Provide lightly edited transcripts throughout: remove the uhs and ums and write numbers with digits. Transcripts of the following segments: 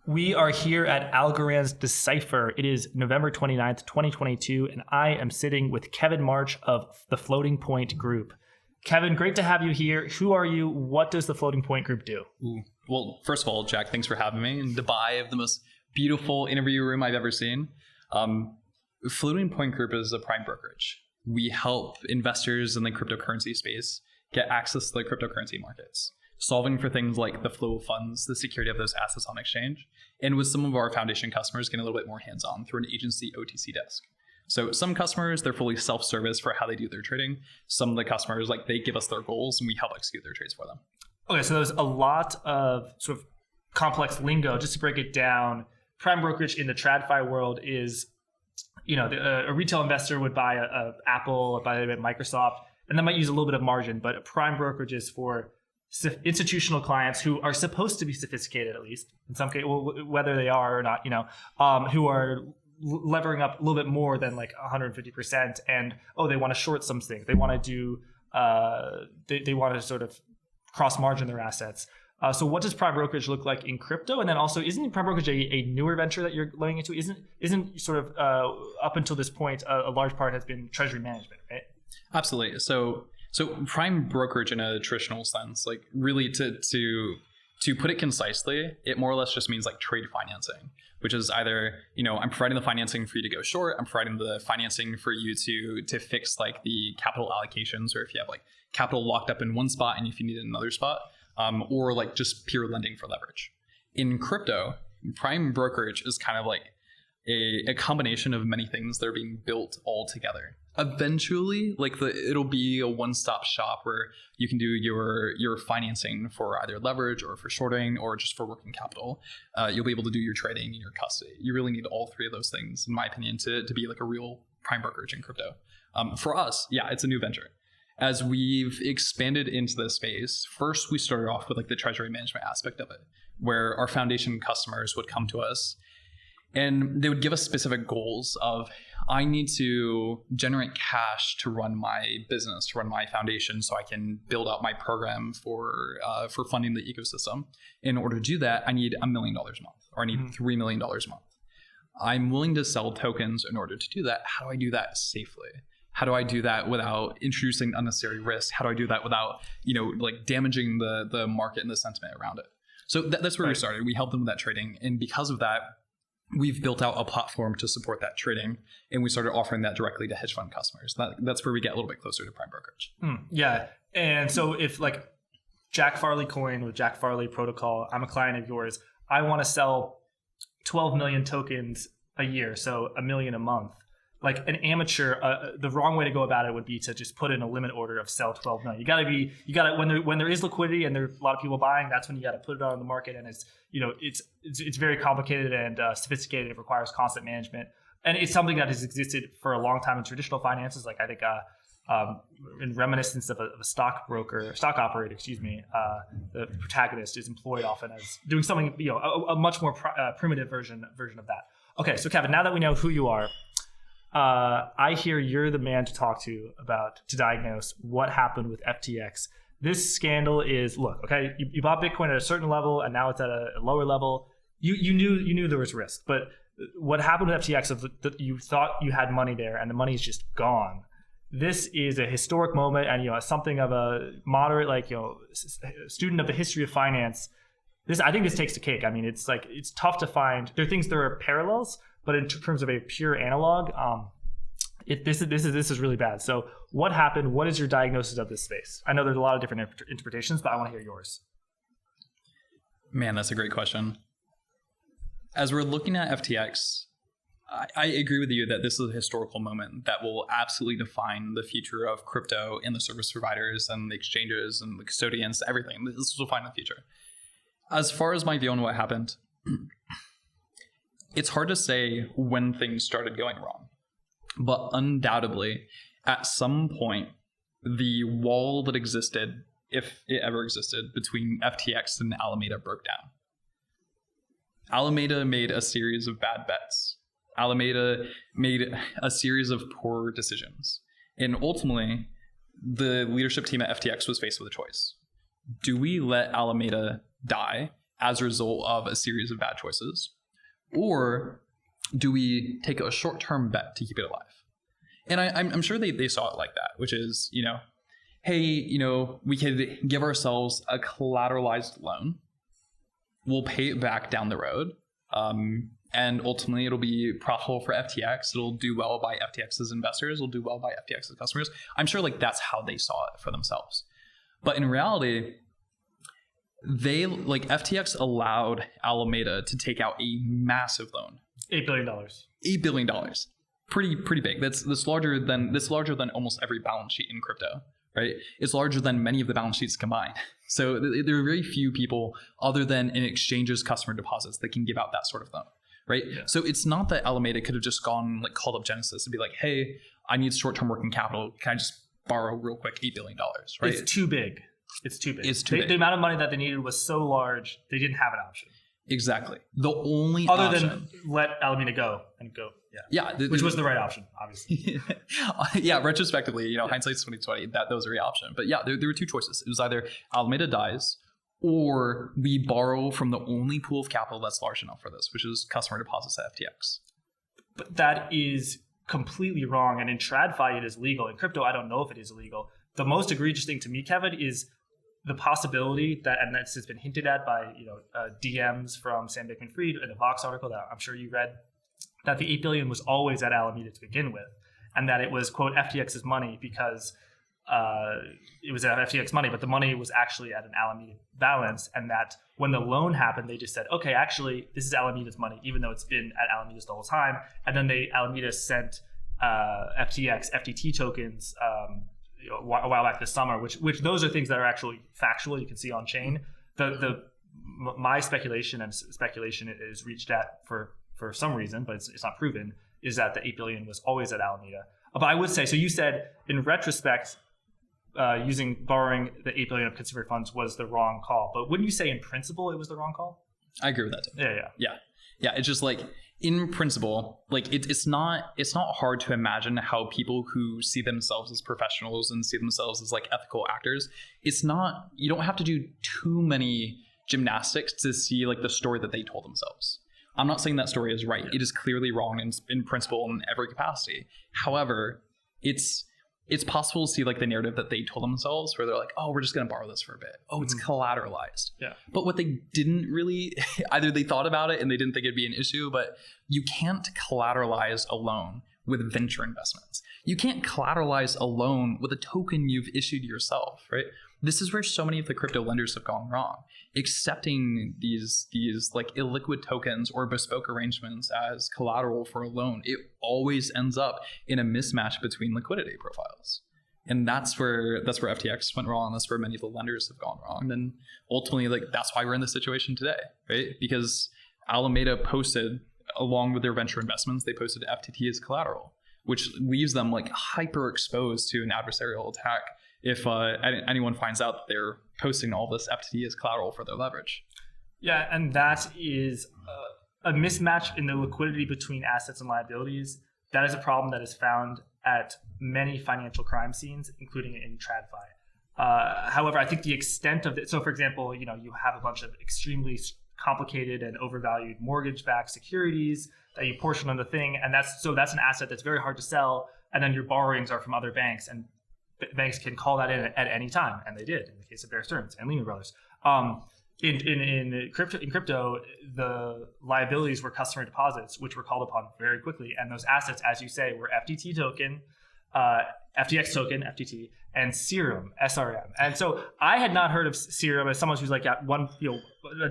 We are here at Algorand's Decipher. It is November 29th, 2022, and I am sitting with Kevin March of the Floating Point Group. Kevin, great to have you here. Who are you? What does the Floating Point Group do? Well, first of all, Jack, thanks for having me. In Dubai, I have the most beautiful interview room I've ever seen. Floating Point Group is a prime brokerage. We help investors in the cryptocurrency space get access to the cryptocurrency markets, solving for things like the flow of funds, the security of those assets on exchange, and with some of our foundation customers getting a little bit more hands-on through an agency OTC desk. So some customers, they're fully self-service for how they do their trading. Some of the customers, they give us their goals and we help execute their trades for them. Okay, so there's a lot of sort of complex lingo. Just to break it down, prime brokerage in the TradFi world is, a retail investor would buy a Apple or buy a Microsoft, and they might use a little bit of margin, but a prime brokerage is for institutional clients who are supposed to be sophisticated, at least in some case, whether they are or not, who are levering up a little bit more than 150%, and they want to short something. They want to do, they want to sort of cross margin their assets. So what does prime brokerage look like in crypto? And then also, isn't prime brokerage a newer venture that you're going into? Isn't sort of up until this point a large part has been treasury management, right? Absolutely. So prime brokerage in a traditional sense, really to put it concisely, it more or less just means trade financing, which is either, I'm providing the financing for you to go short, I'm providing the financing for you to fix the capital allocations, or if you have capital locked up in one spot and if you need it in another spot, or just pure lending for leverage. In crypto, prime brokerage is kind of a combination of many things that are being built all together. Eventually, it'll be a one-stop shop where you can do your financing for either leverage or for shorting or just for working capital. You'll be able to do your trading and your custody. You really need all three of those things, in my opinion, to be a real prime brokerage in crypto. For us, yeah, it's a new venture. As we've expanded into this space, first we started off with the treasury management aspect of it, where our foundation customers would come to us and they would give us specific goals of, I need to generate cash to run my business, to run my foundation, so I can build out my program for funding the ecosystem. In order to do that, I need $1 million a month, or I need $3 million a month. I'm willing to sell tokens in order to do that. How do I do that safely? How do I do that without introducing unnecessary risk? How do I do that without, damaging the market and the sentiment around it? So that's where we started. We helped them with that trading. And because of that, we've built out a platform to support that trading. And we started offering that directly to hedge fund customers. That's where we get a little bit closer to prime brokerage. Yeah. And so if Jack Farley coin with Jack Farley protocol, I'm a client of yours, I want to sell 12 million tokens a year, so $1 million a month. An amateur, the wrong way to go about it would be to just put in a limit order of sell 12 million. You got to when there is liquidity and there are a lot of people buying, that's when you got to put it on the market, and it's very complicated and sophisticated. It requires constant management, and it's something that has existed for a long time in traditional finances. I think in reminiscence of a stock operator, the protagonist is employed often as doing something, a much more primitive version of that. Okay, so Kevin, now that we know who you are, I hear you're the man to talk to diagnose what happened with FTX. This scandal is, you bought Bitcoin at a certain level and now it's at a lower level. You knew there was risk, but what happened with FTX, that you thought you had money there and the money is just gone. This is a historic moment, and something of a moderate, student of the history of finance. I think this takes the cake. I mean, it's tough to find. There are things, there are parallels, but in terms of a pure analog, this is really bad. So what happened? What is your diagnosis of this space? I know there's a lot of different interpretations, but I want to hear yours. Man, that's a great question. As we're looking at FTX, I agree with you that this is a historical moment that will absolutely define the future of crypto and the service providers and the exchanges and the custodians, everything. This will define the future. As far as my view on what happened, it's hard to say when things started going wrong, but undoubtedly, at some point, the wall that existed, if it ever existed, between FTX and Alameda broke down. Alameda made a series of bad bets. Alameda made a series of poor decisions. And ultimately, the leadership team at FTX was faced with a choice. Do we let Alameda die as a result of a series of bad choices? Or do we take a short-term bet to keep it alive? And I'm sure they saw it like that, which is, hey, we could give ourselves a collateralized loan. We'll pay it back down the road. And ultimately, it'll be profitable for FTX. It'll do well by FTX's investors. It'll do well by FTX's customers. I'm sure that's how they saw it for themselves. But in reality, FTX allowed Alameda to take out a massive loan. $8 billion. $8 billion. Pretty big. That's larger than almost every balance sheet in crypto, right? It's larger than many of the balance sheets combined. So there are very few people other than in exchanges customer deposits that can give out that sort of loan, right? Yeah. So it's not that Alameda could have just gone called up Genesis and be like, hey, I need short-term working capital. Can I just borrow real quick $8 billion, right? It's too big. The amount of money that they needed was so large, they didn't have an option. Exactly. The only other option, than let Alameda go. Which was the right option, obviously. Yeah, retrospectively, hindsight's 2020. That was the right option. But yeah, there were two choices. It was either Alameda dies, or we borrow from the only pool of capital that's large enough for this, which is customer deposits at FTX. But that is completely wrong. And in TradFi, it is legal. In crypto, I don't know if it is illegal. The most egregious thing to me, Kevin, is the possibility that, and this has been hinted at by DMs from Sam Bankman-Fried in a Vox article that I'm sure you read, that the $8 billion was always at Alameda to begin with, and that it was, quote, FTX's money because it was at FTX money, but the money was actually at an Alameda balance, and that when the loan happened, they just said, okay, actually, this is Alameda's money, even though it's been at Alameda's the whole time. And then Alameda sent FTX FTT tokens a while back this summer, which those are things that are actually factual. You can see on chain. My speculation, and speculation is reached at for some reason, but it's not proven, is that the $8 billion was always at Alameda. But I would say, so you said in retrospect, borrowing the $8 billion of consumer funds was the wrong call. But wouldn't you say in principle it was the wrong call? I agree with that too. Yeah. It's just in principle, it's not hard to imagine how people who see themselves as professionals and see themselves as ethical actors, you don't have to do too many gymnastics to see the story that they told themselves. I'm not saying that story is right. It is clearly wrong in principle in every capacity. However, it's possible to see the narrative that they told themselves, where they're oh, we're just going to borrow this for a bit. Oh, it's collateralized. Yeah. But what they didn't really, either they thought about it and they didn't think it'd be an issue, but you can't collateralize a loan with venture investments. You can't collateralize a loan with a token you've issued yourself, right? This is where so many of the crypto lenders have gone wrong. Accepting these illiquid tokens or bespoke arrangements as collateral for a loan, it always ends up in a mismatch between liquidity profiles. And that's where FTX went wrong. That's where many of the lenders have gone wrong. And ultimately, that's why we're in this situation today, right? Because Alameda posted, along with their venture investments, they posted FTT as collateral, which leaves them hyper exposed to an adversarial attack if anyone finds out that they're posting all this FTT as collateral for their leverage. Yeah, and that is a mismatch in the liquidity between assets and liabilities. That is a problem that is found at many financial crime scenes, including in TradFi. However, I think the extent of it, so for example, you have a bunch of extremely complicated and overvalued mortgage-backed securities that you portion on the thing, and that's an asset that's very hard to sell, and then your borrowings are from other banks, and banks can call that in at any time, and they did in the case of Bear Stearns and Lehman Brothers. In crypto, the liabilities were customer deposits, which were called upon very quickly, and those assets, as you say, were FTT token, FTX token, FTT, and Serum, SRM. And so I had not heard of Serum as someone who's at one,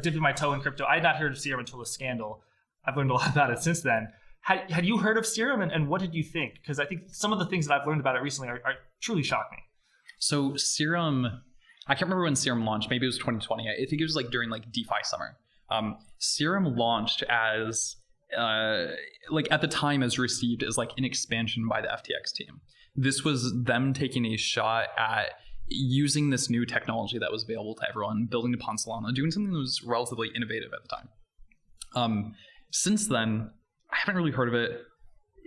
dipping my toe in crypto. I had not heard of Serum until the scandal. I've learned a lot about it since then. Had you heard of Serum, and what did you think? Because I think some of the things that I've learned about it recently are truly shocking. So Serum, I can't remember when Serum launched. Maybe it was 2020. I think it was during DeFi summer. Serum launched as at the time as received as an expansion by the FTX team. This was them taking a shot at using this new technology that was available to everyone, building upon Solana, doing something that was relatively innovative at the time. Since then, I haven't really heard of it.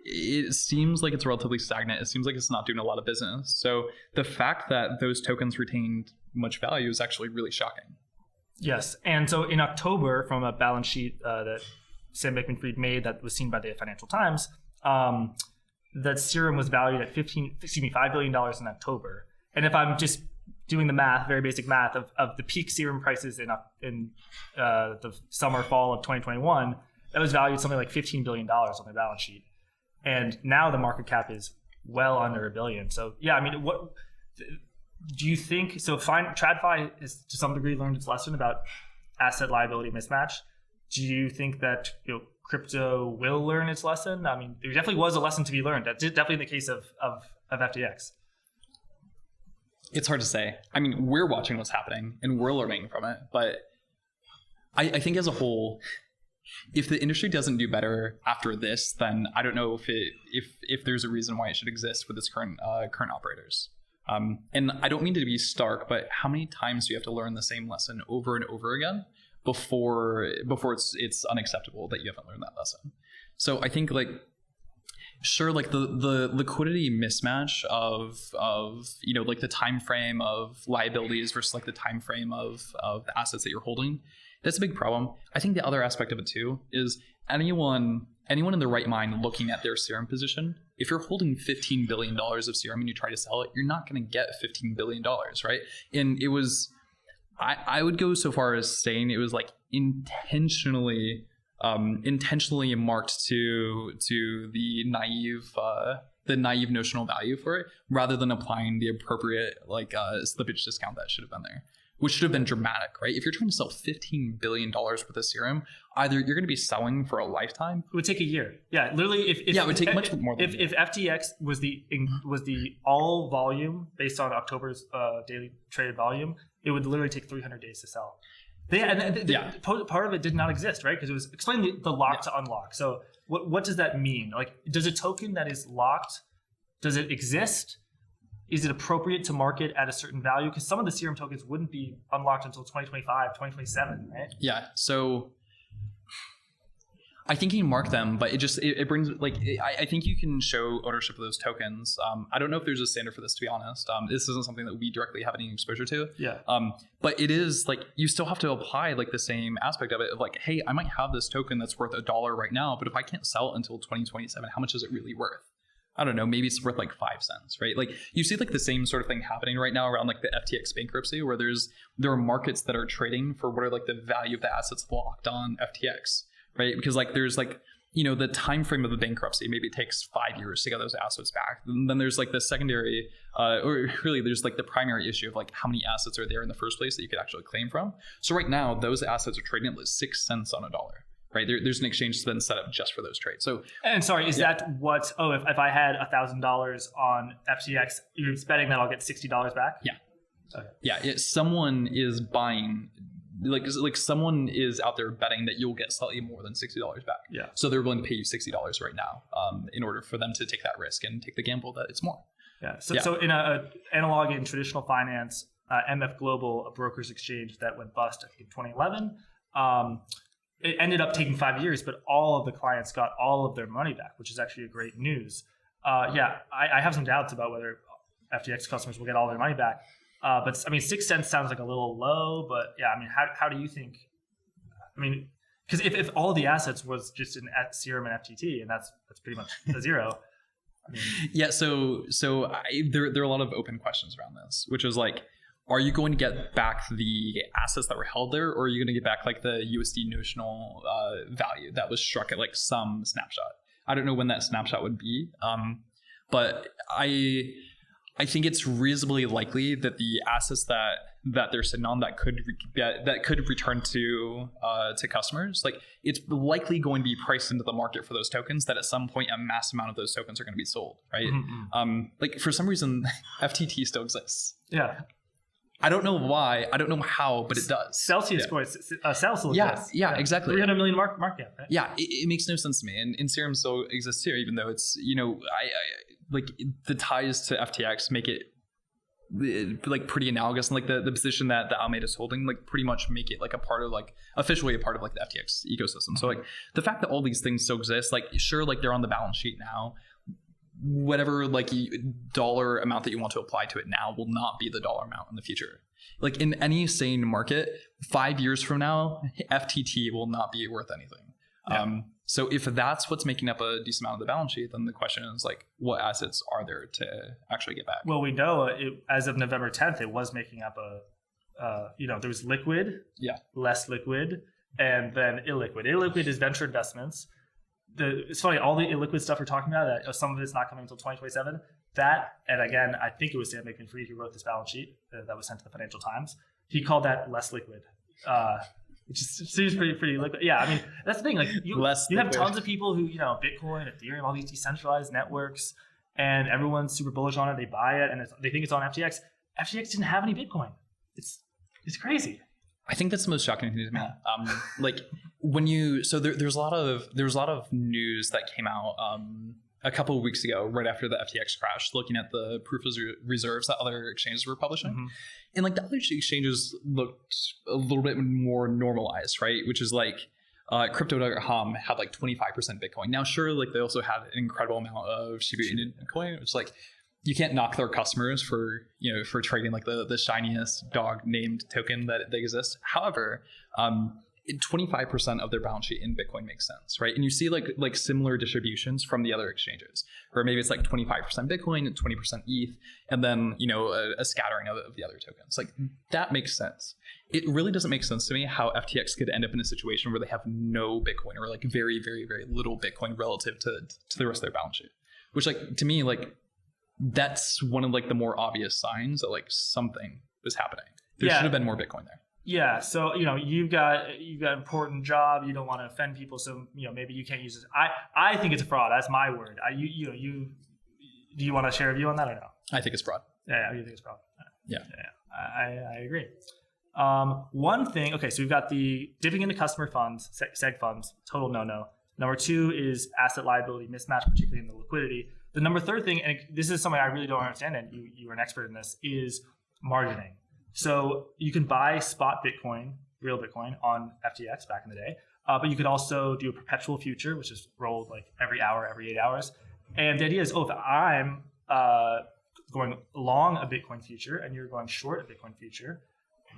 It seems like it's relatively stagnant. It seems like it's not doing a lot of business. So the fact that those tokens retained much value is actually really shocking. Yes. And so in October, from a balance sheet that Sam Bankman-Fried made that was seen by the Financial Times, that Serum was valued at $5 billion in October. And if I'm just doing the math, very basic math of the peak Serum prices in the summer, fall of 2021, that was valued something like $15 billion on their balance sheet. And now the market cap is well under $1 billion. So yeah, I mean, what do you think? So TradFi has to some degree learned its lesson about asset liability mismatch. Do you think that crypto will learn its lesson? I mean, there definitely was a lesson to be learned. That's definitely the case of FTX. It's hard to say. I mean, we're watching what's happening and we're learning from it. But I think as a whole, if the industry doesn't do better after this, then I don't know if there's a reason why it should exist with its current operators. And I don't mean to be stark, but how many times do you have to learn the same lesson over and over again before it's unacceptable that you haven't learned that lesson? So I think sure, the liquidity mismatch of like the time frame of liabilities versus like the time frame of the assets that you're holding, that's a big problem. I think the other aspect of it too is anyone in their right mind looking at their Serum position, if you're holding $15 billion of Serum and you try to sell it, you're not going to get $15 billion, right? And it was, I would go so far as saying it was like intentionally marked to the naive notional value for it, rather than applying the appropriate slippage discount that should have been there, which should have been dramatic, right? If you're trying to sell $15 billion worth of Serum, either you're going to be selling for a lifetime. It would take a year. Yeah, literally. It would take much more. If FTX was the all volume based on October's daily traded volume, it would literally take 300 days to sell. Part of it did not exist, right? Because it was explain the lock to unlock. So what does that mean? Like, does a token that is locked, does it exist? Is it appropriate to market at a certain value? Because some of the Serum tokens wouldn't be unlocked until 2025, 2027, right? Yeah. So I think you can mark them, but it brings I think you can show ownership of those tokens. I don't know if there's a standard for this, to be honest. This isn't something that we directly have any exposure to. Yeah. But it is you still have to apply the same aspect of it of hey, I might have this token that's worth $1 right now, but if I can't sell it until 2027, how much is it really worth? I don't know, maybe it's worth 5 cents, right? You see the same sort of thing happening right now around the FTX bankruptcy, where there are markets that are trading for what are the value of the assets locked on FTX, right? Because there's the time frame of the bankruptcy, maybe it takes 5 years to get those assets back. And then there's the secondary, or really there's the primary issue of how many assets are there in the first place that you could actually claim from. So right now, those assets are trading at 6 cents on $1. Right, there's an exchange that's been set up just for those trades. So, and sorry, is that what? Oh, if I had $1,000 on FTX, you're betting that I'll get $60 back? Yeah. Okay. Yeah. Someone is buying, someone is out there betting that you'll get slightly more than $60 back. Yeah. So they're willing to pay you $60 right now, in order for them to take that risk and take the gamble that it's more. Yeah. So in a analog in traditional finance, MF Global, a broker's exchange that went bust, I think in 2011. It ended up taking 5 years, but all of the clients got all of their money back, which is actually a great news. I have some doubts about whether FTX customers will get all their money back. But I mean, 6 cents sounds like a little low, but yeah, I mean, how do you think? I mean, because if all the assets was just in Serum and FTT, and that's pretty much a zero. I mean, yeah. So there are a lot of open questions around this, which is are you going to get back the assets that were held there, or are you going to get back the USD notional value that was struck at some snapshot? I don't know when that snapshot would be, but I think it's reasonably likely that the assets that they're sitting on that could return to customers, it's likely going to be priced into the market for those tokens, that at some point a mass amount of those tokens are going to be sold, right? Mm-hmm. For some reason, FTT still exists. Yeah. I don't know why. I don't know how, but it does. Celsius coins. Celsius. Yeah, exactly. 300 million market cap, right? Yeah, it makes no sense to me. And Serum still exists here, even though it's, I the ties to FTX make it pretty analogous, and the position that the Alameda is holding pretty much make it a part of officially a part of the FTX ecosystem. So the fact that all these things still exist, sure, they're on the balance sheet now. whatever like dollar amount that you want to apply to it now will not be the dollar amount in the future. Like in any sane market, 5 years from now, FTT will not be worth anything. Yeah. So if that's what's making up a decent amount of the balance sheet, then the question is like, what assets are there to actually get back? Well, we know as of November 10th, it was making up there was liquid, less liquid, and then illiquid. Illiquid is venture investments. It's funny, all the illiquid stuff we're talking about, that some of it's not coming until 2027. That, and again, I think it was Sam Bankman-Fried who wrote this balance sheet that was sent to the Financial Times. He called that less liquid, which seems pretty liquid. Yeah, I mean, that's the thing. Like you have tons of people who, Bitcoin, Ethereum, all these decentralized networks, and everyone's super bullish on it. They buy it, and they think it's on FTX. FTX didn't have any Bitcoin. It's crazy. I think that's the most shocking thing to me. Like when there's a lot of news that came out a couple of weeks ago, right after the FTX crash, looking at the proof of reserves that other exchanges were publishing, and like the other exchanges looked a little bit more normalized, right? Which is like Crypto.com had like 25% Bitcoin. Now, sure, like they also had an incredible amount of Shiba Inu Bitcoin. It's like you can't knock their customers for trading like the shiniest dog named token that exists. However, 25% of their balance sheet in Bitcoin makes sense, right? And you see like similar distributions from the other exchanges, where maybe it's like 25% Bitcoin and 20% ETH, and then a scattering of the other tokens. Like that makes sense. It really doesn't make sense to me how FTX could end up in a situation where they have no Bitcoin or like very, very, very little Bitcoin relative to the rest of their balance sheet, which like to me like that's one of like the more obvious signs that like something was happening. There should have been more Bitcoin there. Yeah, so you've got an important job. You don't want to offend people, so maybe you can't use this. I think it's a fraud. That's my word. Do you want to share a view on that or no? I think it's fraud. Yeah, you think it's fraud? Yeah. I agree. One thing. Okay, so we've got the dipping into customer funds, seg funds, total no. Number 2 is asset liability mismatch, particularly in the liquidity. The third thing, and this is something I really don't understand, and you are an expert in this, is margining. So you can buy spot Bitcoin, real Bitcoin, on FTX back in the day, but you could also do a perpetual future, which is rolled like every hour, every 8 hours. And the idea is, if I'm going long a Bitcoin future and you're going short a Bitcoin future,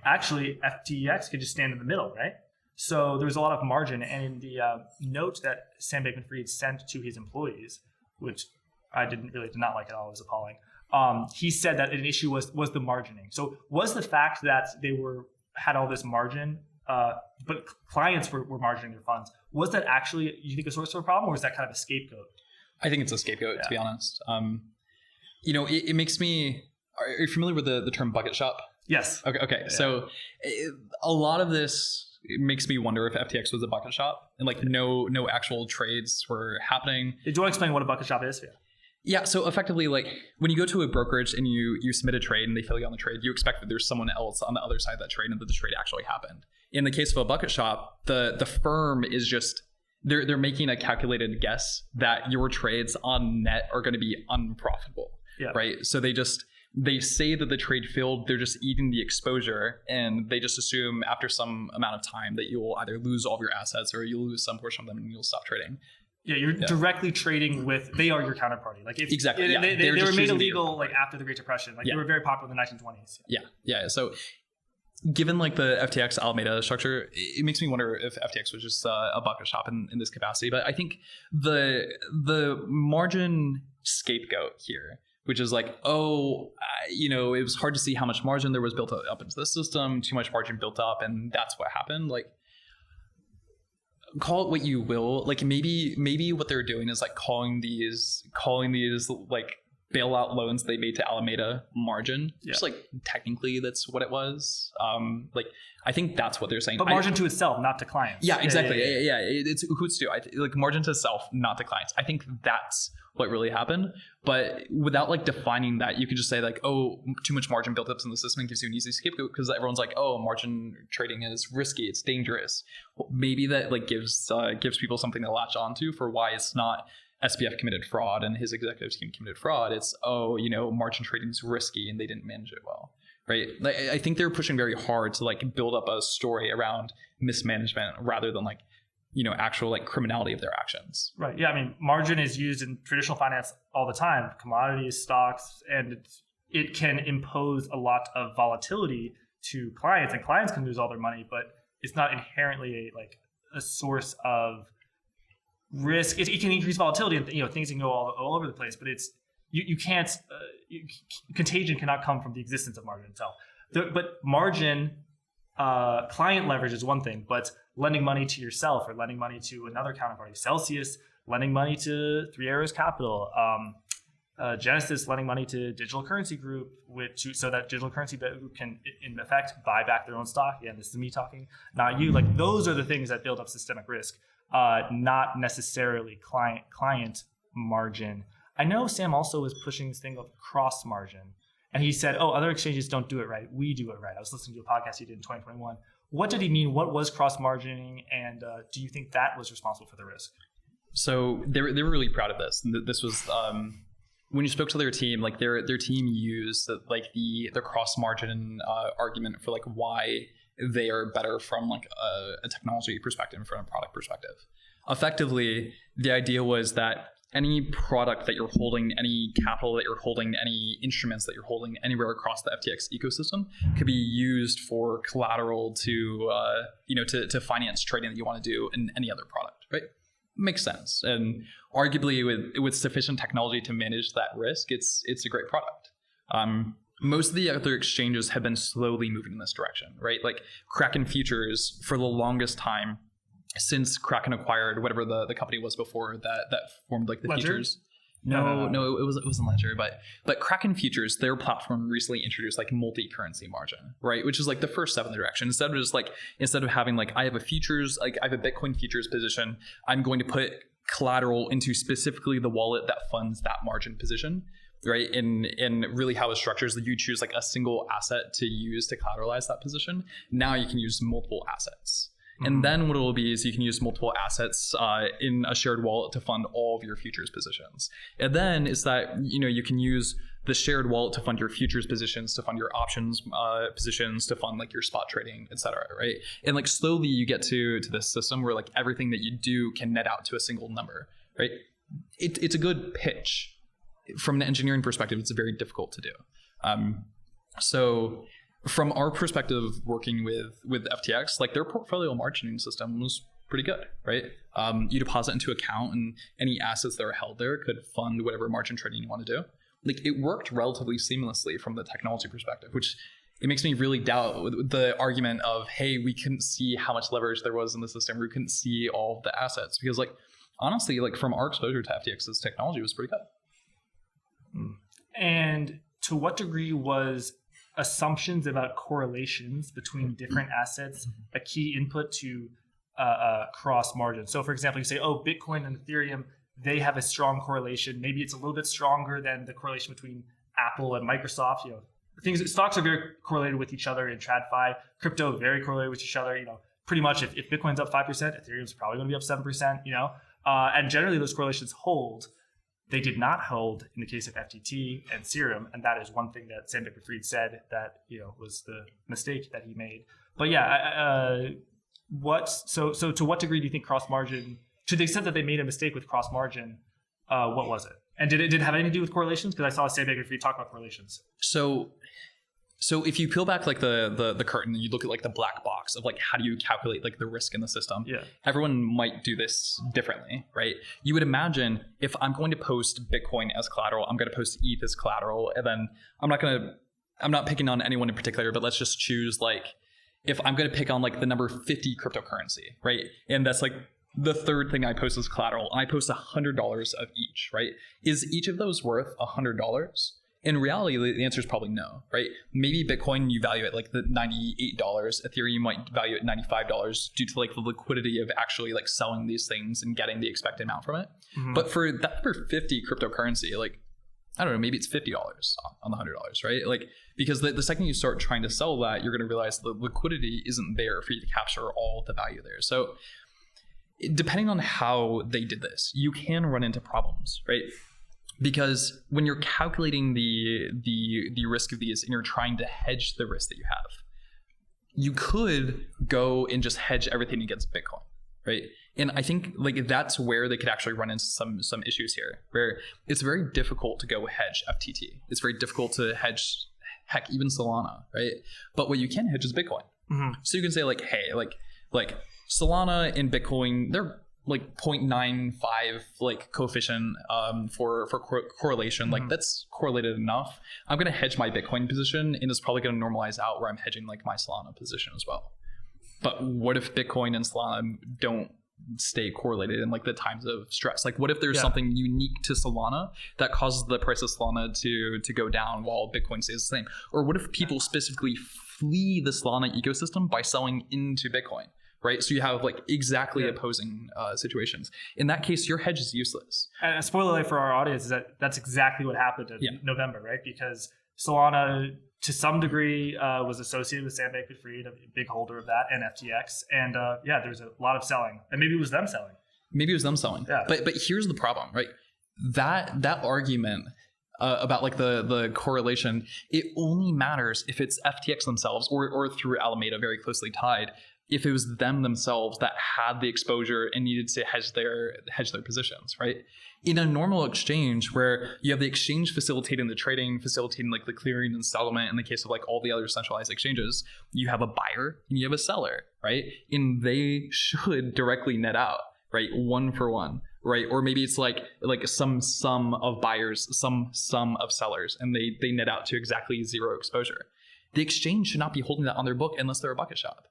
actually FTX could just stand in the middle, right? So there's a lot of margin. And in the note that Sam Bankman-Fried sent to his employees, which I did not like at all, it was appalling. He said that an issue was the margining. So was the fact that they had all this margin, but clients were margining their funds, was that actually, you think, a source of a problem, or is that kind of a scapegoat? I think it's a scapegoat, to be honest. It makes me. Are you familiar with the term bucket shop? Yes. Okay. Yeah. So a lot of this makes me wonder if FTX was a bucket shop and like no actual trades were happening. Do you want to explain what a bucket shop is? Yeah, so effectively, like when you go to a brokerage and you submit a trade and they fill you on the trade, you expect that there's someone else on the other side of that trade and that the trade actually happened. In the case of a bucket shop, the firm is just they're making a calculated guess that your trades on net are going to be unprofitable, right? So they say that the trade filled, they're just eating the exposure, and they just assume after some amount of time that you will either lose all of your assets or you'll lose some portion of them and you'll stop trading. Yeah, you're directly trading with. They are your counterparty. Like exactly. They were made illegal like after the Great Depression. Like they were very popular in the 1920s. Yeah. So, given like the FTX Alameda structure, it makes me wonder if FTX was just a bucket shop in this capacity. But I think the margin scapegoat here, which is like, it was hard to see how much margin there was built up into the system. Too much margin built up, and that's what happened. Like. Call it what you will. Like maybe what they're doing is like calling these like bailout loans they made to Alameda margin. Just like technically that's what it was. Like I think that's what they're saying. But margin to itself, not to clients. Yeah, exactly. Yeah. It's who's to like margin to self, not to clients. I think that's what really happened. But without like defining that, you could just say like, oh, too much margin built up in the system gives you an easy scapegoat because everyone's like, oh, margin trading is risky, it's dangerous. Well, maybe that like gives people something to latch onto for why it's not SBF committed fraud and his executive team committed fraud. It's margin trading is risky and they didn't manage it well. Right. Like, I think they're pushing very hard to like build up a story around mismanagement rather than like, actual like criminality of their actions. Right. Yeah. I mean, margin is used in traditional finance all the time, commodities, stocks, and it can impose a lot of volatility to clients, and clients can lose all their money, but it's not inherently a source of risk. It can increase volatility, and things can go all over the place, but it's you can't contagion cannot come from the existence of margin itself. But margin, client leverage is one thing, but lending money to yourself or lending money to another counterparty, Celsius lending money to Three Arrows Capital, Genesis lending money to Digital Currency Group, so that Digital Currency Group can, in effect, buy back their own stock. Again, this is me talking, not you. Like, those are the things that build up systemic risk, not necessarily client margin. I know Sam also was pushing this thing of cross margin, and he said, "Oh, other exchanges don't do it right. We do it right." I was listening to a podcast he did in 2021. What did he mean? What was cross margining, and do you think that was responsible for the risk? So they were really proud of this. This was when you spoke to their team, like their team used like the cross margin argument for like why they are better from like a technology perspective and from a product perspective. Effectively, the idea was that any product that you're holding, any capital that you're holding, any instruments that you're holding anywhere across the FTX ecosystem could be used for collateral to finance trading that you want to do in any other product, right? Makes sense. And arguably with sufficient technology to manage that risk, it's a great product. Most of the other exchanges have been slowly moving in this direction, right? Like Kraken Futures, for the longest time, since Kraken acquired whatever the company was before that formed like the Ledger? Futures. No, it wasn't Ledger, but Kraken Futures, their platform recently introduced like multi-currency margin, right? Which is like the first step in the direction. Instead of having like I have a Bitcoin futures position, I'm going to put collateral into specifically the wallet that funds that margin position, right? And really how it structures that you choose like a single asset to use to collateralize that position. Now you can use multiple assets. And then what it will be is you can use multiple assets in a shared wallet to fund all of your futures positions. And then is that, you can use the shared wallet to fund your futures positions, to fund your options positions, to fund like your spot trading, et cetera, right? And like slowly you get to this system where like everything that you do can net out to a single number, right? It's a good pitch. From an engineering perspective, it's very difficult to do. So from our perspective, working with FTX, like their portfolio margining system was pretty good, right? You deposit into account, and any assets that are held there could fund whatever margin trading you want to do. Like it worked relatively seamlessly from the technology perspective, which it makes me really doubt the argument of, hey, we couldn't see how much leverage there was in the system, we couldn't see all of the assets, because like honestly, like from our exposure to FTX's technology was pretty good. And to what degree was assumptions about correlations between different assets a key input to cross margin? So for example, you say, oh, Bitcoin and Ethereum, they have a strong correlation. Maybe it's a little bit stronger than the correlation between Apple and Microsoft. Stocks are very correlated with each other in TradFi. Crypto very correlated with each other. Pretty much if Bitcoin's up 5%, Ethereum's probably going to be up 7%. And generally those correlations hold. They did not hold in the case of FTT and Serum, and that is one thing that Sam Bankman-Fried said that was the mistake that he made. But yeah, so to what degree do you think cross margin, to the extent that they made a mistake with cross margin, what was it? And did it have anything to do with correlations? Because I saw Sam Bankman-Fried talk about correlations. So if you peel back like the curtain and you look at like the black box of like how do you calculate like the risk in the system, everyone might do this differently, right? You would imagine if I'm going to post Bitcoin as collateral, I'm going to post ETH as collateral, and then I'm not picking on anyone in particular, but let's just choose like if I'm going to pick on like the number 50 cryptocurrency, right? And that's like the third thing I post as collateral. I post $100 of each, right? Is each of those worth $100? In reality, the answer is probably no, right? Maybe Bitcoin, you value it like the $98. Ethereum, you might value it $95 due to like the liquidity of actually like selling these things and getting the expected amount from it. But for that number 50 cryptocurrency, like, I don't know, maybe it's $50 on the $100, right? Like, because the second you start trying to sell that, you're going to realize the liquidity isn't there for you to capture all the value there. So depending on how they did this, you can run into problems, right? Because when you're calculating the risk of these and you're trying to hedge the risk that you have, you could go and just hedge everything against Bitcoin, right? And I think like that's where they could actually run into some issues here, where it's very difficult to go hedge FTT. It's very difficult to hedge, heck, even Solana, right? But what you can hedge is Bitcoin. So you can say like, hey, like Solana and Bitcoin, they're like 0.95 like coefficient for correlation. Like that's correlated enough. I'm gonna hedge my Bitcoin position, and it's probably gonna normalize out where I'm hedging like my Solana position as well. But what if Bitcoin and Solana don't stay correlated in like the times of stress? Like what if there's something unique to Solana that causes the price of Solana to go down while Bitcoin stays the same? Or what if people specifically flee the Solana ecosystem by selling into Bitcoin, right? So you have like exactly opposing situations. In that case, your hedge is useless. And a spoiler alert for our audience is that that's exactly what happened in November, right? Because Solana to some degree was associated with Sam Bankman-Fried, a big holder of that, and FTX. And there's a lot of selling. And maybe it was them selling. Yeah. But here's the problem, right? That argument about like the correlation, it only matters if it's FTX themselves or through Alameda, very closely tied, if it was them themselves that had the exposure and needed to hedge their positions, right? In a normal exchange where you have the exchange facilitating the trading, facilitating like the clearing and settlement, in the case of like all the other centralized exchanges, you have a buyer and you have a seller, right? And they should directly net out, right? One for one, right? Or maybe it's like some sum of buyers, some sum of sellers, and they net out to exactly zero exposure. The exchange should not be holding that on their book unless they're a bucket shop,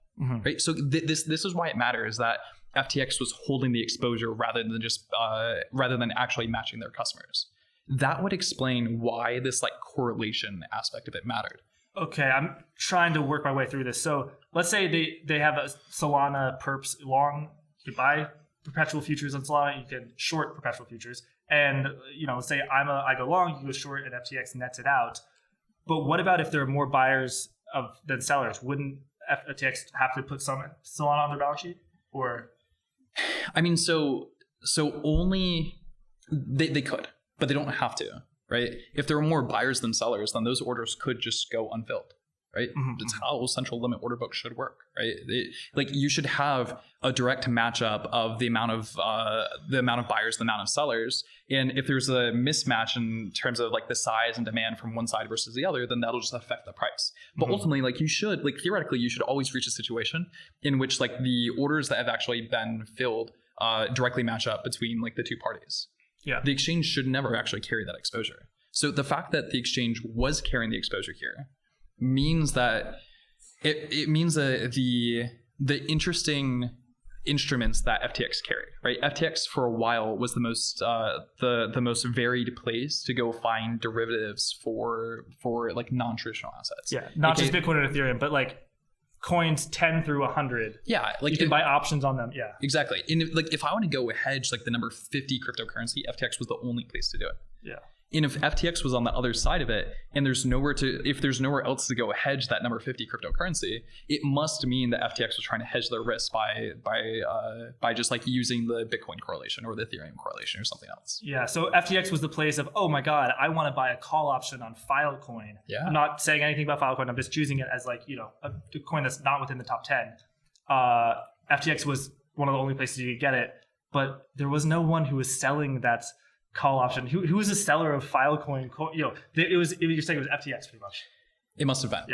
right? So this is why it matters that FTX was holding the exposure rather than actually matching their customers. That would explain why this like correlation aspect of it mattered. Okay, I'm trying to work my way through this. So let's say they have a Solana perps long. You can buy perpetual futures on Solana. You can short perpetual futures. And let's say I go long, you go short, and FTX nets it out. But what about if there are more buyers than sellers? Wouldn't FTX have to put some Solana on their balance sheet? Or, I mean, so only they could, but they don't have to, right? If there are more buyers than sellers, then those orders could just go unfilled, right? That's how central limit order books should work, right? Like you should have a direct matchup of the amount of buyers, the amount of sellers, and if there's a mismatch in terms of like the size and demand from one side versus the other, then that'll just affect the price. But ultimately, like theoretically, you should always reach a situation in which like the orders that have actually been filled directly match up between like the two parties. Yeah, the exchange should never actually carry that exposure. So the fact that the exchange was carrying the exposure here means that it means that the interesting instruments that FTX carried, right? FTX for a while was the most varied place to go find derivatives for like non-traditional assets. Yeah, not just Bitcoin and Ethereum, but like coins 10 through 100. Yeah, like you can buy options on them. Yeah, exactly. And if I want to go hedge like the number 50 cryptocurrency, FTX was the only place to do it. Yeah. And if FTX was on the other side of it, and if there's nowhere else to go hedge that number 50 cryptocurrency, it must mean that FTX was trying to hedge their risk by just like using the Bitcoin correlation or the Ethereum correlation or something else. Yeah. So FTX was the place of, oh my God, I want to buy a call option on Filecoin. Yeah. I'm not saying anything about Filecoin. I'm just choosing it as like, a coin that's not within the top 10. FTX was one of the only places you could get it, but there was no one who was selling that call option. Who was a seller of Filecoin? You're saying it was FTX pretty much. It must have been.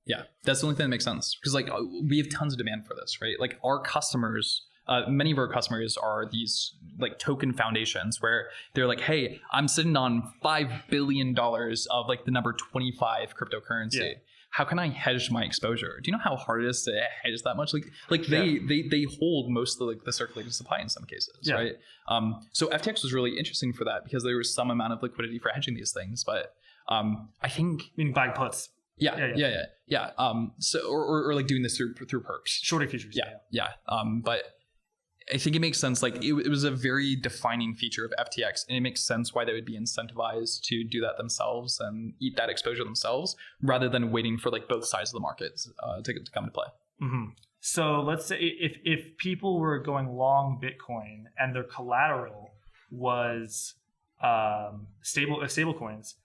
Yeah. That's the only thing that makes sense, because like we have tons of demand for this, right? Like our customers, many of our customers are these like token foundations where they're like, hey, I'm sitting on $5 billion of like the number 25 cryptocurrency. Yeah. How can I hedge my exposure? Do you know how hard it is to hedge that much? They hold most of the circulating supply in some cases, right? So FTX was really interesting for that because there was some amount of liquidity for hedging these things. But I think buying puts. Yeah. So or like doing this through perps, shorting futures. Yeah. But I think it makes sense. Like it was a very defining feature of FTX, and it makes sense why they would be incentivized to do that themselves and eat that exposure themselves, rather than waiting for like both sides of the market to come to play. So let's say if people were going long Bitcoin and their collateral was stable coins,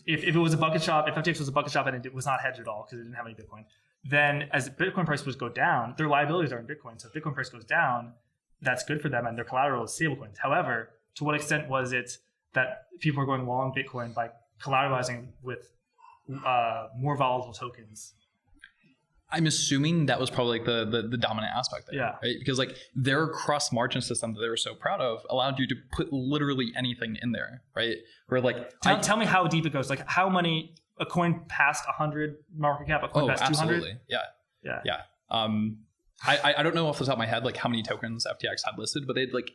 if it was a bucket shop, if FTX was a bucket shop and it was not hedged at all because it didn't have any Bitcoin, then as Bitcoin price would go down, their liabilities are in Bitcoin. So if Bitcoin price goes down, that's good for them and their collateral is stablecoins. However, to what extent was it that people are going long Bitcoin by collateralizing with more volatile tokens? I'm assuming that was probably like the dominant aspect there, Yeah. right? Because like their cross margin system that they were so proud of allowed you to put literally anything in there, right? Where like tell me how deep it goes. Like how many a coin past 100 market cap, a coin past 200? Absolutely, yeah. I don't know off the top of my head like how many tokens FTX had listed, but they had like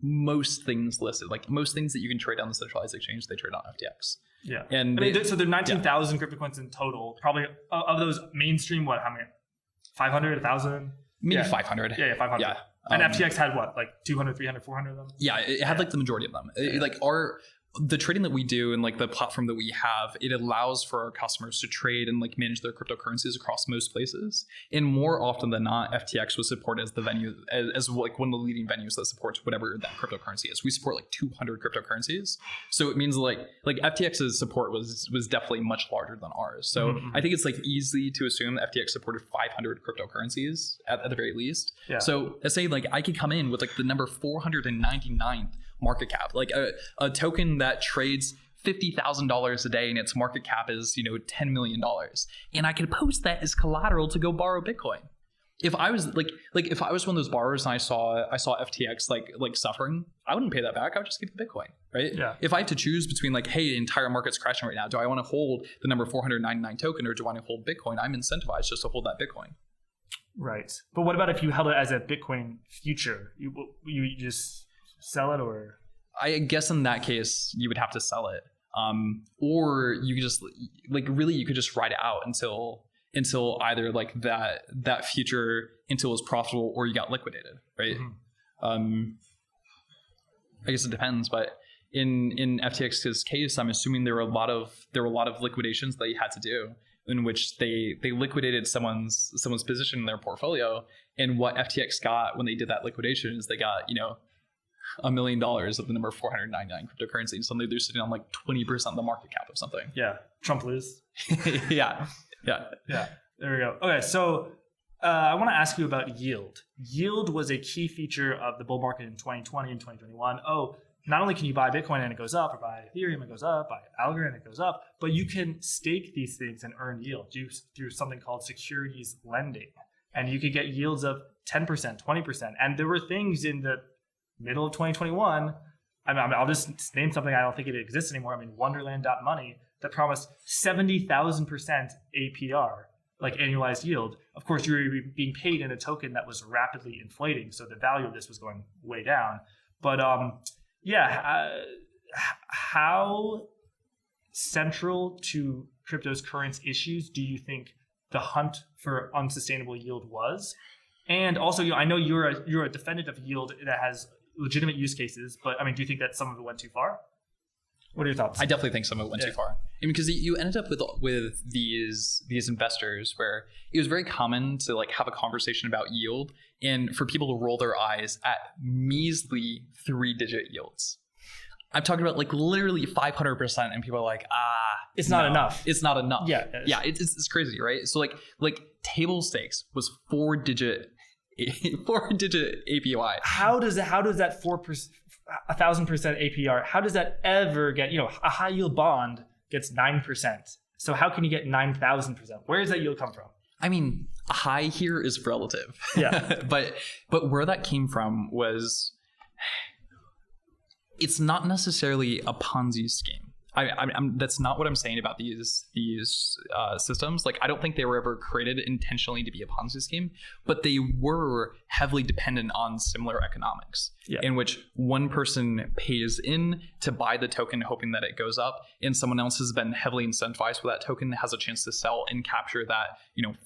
most things listed, like most things that you can trade on the centralized exchange, they trade on FTX. Yeah, and so there are 19,000 crypto coins in total. Probably of those mainstream, what? How many? 500, 1,000? Maybe 500. Yeah, 500. Yeah. And FTX had what? Like 200, 300, 400 of them? Yeah, it had like the majority of them. Like the trading that we do and like the platform that we have, it allows for our customers to trade and like manage their cryptocurrencies across most places. And more often than not, FTX was supported as the venue, as like one of the leading venues that supports whatever that cryptocurrency is. We support like 200 cryptocurrencies. So it means like FTX's support was definitely much larger than ours. So I think it's like easy to assume that FTX supported 500 cryptocurrencies at the very least. Yeah. So let's say like I could come in with like the number 499th market cap, like a token that trades $50,000 a day and its market cap is, $10 million. And I could post that as collateral to go borrow Bitcoin. If I was like if I was one of those borrowers and I saw FTX like suffering, I wouldn't pay that back. I would just keep the Bitcoin, right? Yeah. If I had to choose between like, hey, the entire market's crashing right now, do I want to hold the number 499 token or do I want to hold Bitcoin? I'm incentivized just to hold that Bitcoin. Right. But what about if you held it as a Bitcoin future? You just sell it, or? I guess in that case, you would have to sell it. Or you could just you could just ride it out until either like that future until it was profitable or you got liquidated, right? I guess it depends, but in FTX's case, I'm assuming there were a lot of liquidations that you had to do in which they liquidated someone's position in their portfolio, and what FTX got when they did that liquidation is they got $1 million of the number 499 cryptocurrency, and suddenly they're sitting on like 20% of the market cap of something. Yeah, Trump lose. Yeah. There we go. Okay, so I want to ask you about yield. Yield was a key feature of the bull market in 2020 and 2021. Not only can you buy Bitcoin and it goes up, or buy Ethereum it goes up, buy Algorand and it goes up, but you can stake these things and earn yield through something called securities lending, and you could get yields of 10%, 20%. And there were things in the middle of 2021. I'll just name something. I don't think it exists anymore. Wonderland.money that promised 70,000% APR, like annualized yield. Of course, you were being paid in a token that was rapidly inflating, so the value of this was going way down. But how central to crypto's current issues do you think the hunt for unsustainable yield was? And also, I know you're a defendant of yield that has legitimate use cases, but do you think that some of it went too far? What are your thoughts? I definitely think some of it went too far. Because you ended up with these investors where it was very common to like have a conversation about yield and for people to roll their eyes at measly 3-digit yields. I'm talking about like literally 500%, and people are like, it's not enough. It's not enough. Yeah, it's crazy, right? So like table stakes was 4-digit APY. How does that 1,000% APR? How does that ever get? A high yield bond gets 9%. So how can you get 9,000%? Where does that yield come from? A high here is relative. Yeah, but where that came from was, it's not necessarily a Ponzi scheme. That's not what I'm saying about these systems. Like, I don't think they were ever created intentionally to be a Ponzi scheme, but they were heavily dependent on similar economics, in which one person pays in to buy the token hoping that it goes up, and someone else has been heavily incentivized for that token, has a chance to sell and capture that